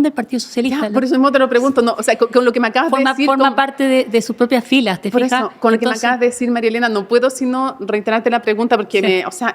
S4: del Partido Socialista.
S3: Ya, por eso mismo te lo pregunto, no, o sea, con lo que me acabas de decir...
S4: Forma parte de sus propias filas, ¿te
S3: Por
S4: fijas?
S3: eso, con lo que me
S4: Entonces,
S3: acabas de decir, María Elena, no puedo sino reiterarte la pregunta porque
S4: Sí.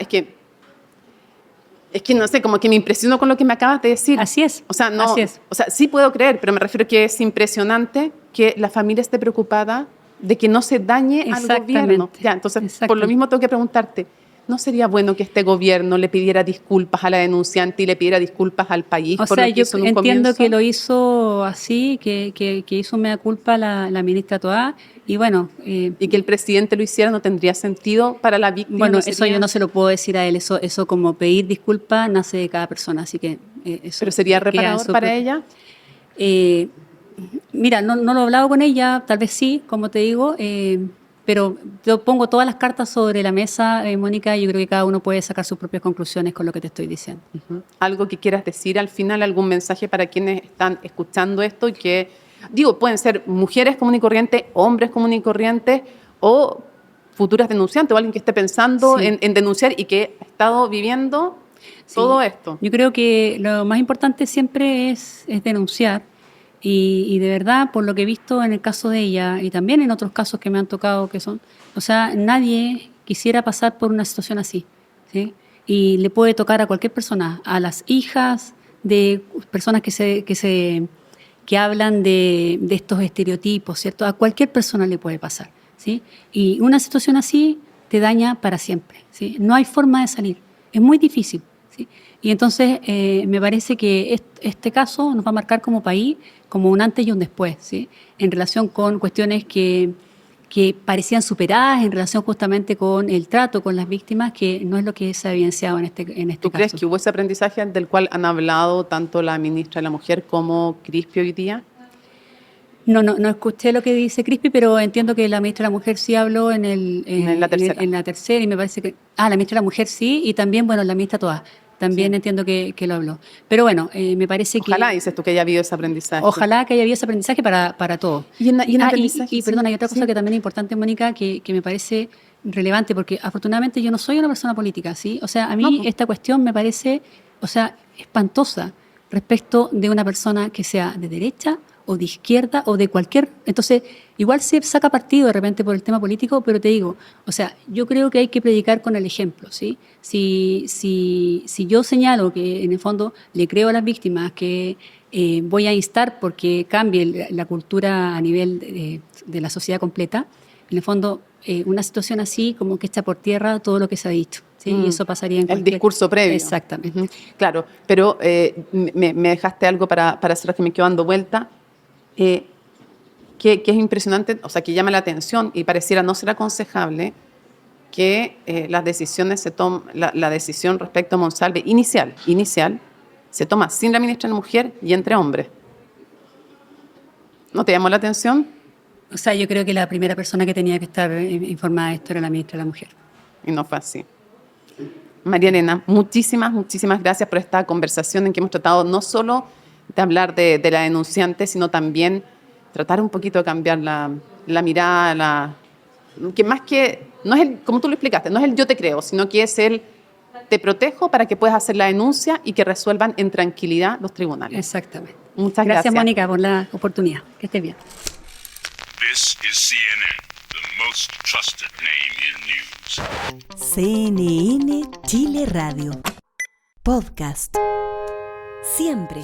S3: es que no sé, como que me impresiono con lo que me acabas de decir.
S4: Así es,
S3: O sea, no,
S4: así es.
S3: o sea, sí puedo creer, pero me refiero que es impresionante que la familia esté preocupada de que no se dañe al
S4: Exactamente,
S3: gobierno. Ya, entonces, por lo
S4: exactamente.
S3: mismo tengo que preguntarte, ¿no sería bueno que este gobierno le pidiera disculpas a la denunciante y le pidiera disculpas al país
S4: O
S3: por
S4: sea,
S3: lo que
S4: yo
S3: hizo en un
S4: entiendo
S3: comienzo?
S4: que lo hizo así, que hizo mea culpa la ministra Toá, y bueno,
S3: Y que el presidente lo hiciera no tendría sentido para la víctima.
S4: bueno,
S3: ¿no
S4: eso
S3: sería?
S4: yo no se lo puedo decir a él, eso como pedir disculpas nace de cada persona, así que eso
S3: ¿Pero sería
S4: queda en
S3: reparador
S4: su
S3: para
S4: propio-
S3: ella?
S4: Mira, no lo he hablado con ella, tal vez sí, como te digo, pero yo pongo todas las cartas sobre la mesa, Mónica, y yo creo que cada uno puede sacar sus propias conclusiones con lo que te estoy diciendo.
S3: ¿Algo que quieras decir al final, algún mensaje para quienes están escuchando esto y que, digo, pueden ser mujeres comunes y corrientes, hombres comunes y corrientes o futuras denunciantes o alguien que esté pensando
S4: Sí.
S3: en denunciar y que ha estado viviendo
S4: Sí.
S3: todo esto?
S4: Yo creo que lo más importante siempre es denunciar y de verdad, por lo que he visto en el caso de ella y también en otros casos que me han tocado o sea, nadie quisiera pasar por una situación así, ¿sí? Y le puede tocar a cualquier persona, a las hijas de personas que hablan de estos estereotipos, ¿cierto? A cualquier persona le puede pasar, ¿sí? Y una situación así te daña para siempre, ¿sí? No hay forma de salir, es muy difícil, ¿sí? Y entonces me parece que este caso nos va a marcar como país como un antes y un después, ¿sí? En relación con cuestiones que parecían superadas, en relación justamente con el trato con las víctimas, que no es lo que se ha evidenciado en este
S3: ¿Tú
S4: caso.
S3: crees que hubo ese aprendizaje del cual han hablado tanto la ministra de la Mujer como Crispi hoy día?
S4: No escuché lo que dice Crispi, pero entiendo que la ministra de la Mujer sí habló en
S3: la tercera.
S4: en la tercera y me parece que... la ministra de la Mujer sí, y también, bueno, la ministra Toá, también
S3: Sí.
S4: entiendo que lo habló. Pero bueno, me parece
S3: Ojalá,
S4: que...
S3: dices tú, que haya habido ese aprendizaje.
S4: Ojalá que haya habido ese aprendizaje para todos.
S3: Y en aprendizaje,
S4: Y, perdona,
S3: sí,
S4: hay otra cosa
S3: sí.
S4: que también es importante, Mónica, que me parece relevante, porque afortunadamente yo no soy una persona política, ¿sí? O sea, a mí
S3: No, pues.
S4: esta cuestión me parece, o sea, espantosa respecto de una persona que sea de derecha o de izquierda o de cualquier... Entonces, igual se saca partido de repente por el tema político, pero te digo, o sea, yo creo que hay que predicar con el ejemplo, ¿sí? Si yo señalo que en el fondo le creo a las víctimas que voy a instar porque cambie la cultura a nivel de la sociedad completa, en el fondo una situación así como que echa por tierra todo lo que se ha dicho, ¿sí? Y eso pasaría en
S3: El
S4: cualquier...
S3: discurso previo.
S4: Exactamente.
S3: Ujú. Claro, pero me dejaste algo para cerrar que me quedo dando vuelta, que es impresionante, o sea, que llama la atención y pareciera no ser aconsejable que las decisiones la decisión respecto a Monsalve inicial, se toma sin la ministra de la Mujer y entre hombres. ¿No te llamó la atención?
S4: O sea, yo creo que la primera persona que tenía que estar informada de esto era la ministra de la Mujer.
S3: Y no fue así. María Elena, muchísimas gracias por esta conversación en que hemos tratado no solo de hablar de la denunciante, sino también tratar un poquito de cambiar la mirada, que más que, no es el, como tú lo explicaste, no es el yo te creo, sino que es el te protejo para que puedas hacer la denuncia y que resuelvan en tranquilidad los tribunales.
S4: Exactamente.
S3: Muchas gracias.
S4: Mónica, por la oportunidad. Que estés bien.
S1: This is CNN, the most trusted name in news.
S2: CNN Chile Radio. Podcast. Siempre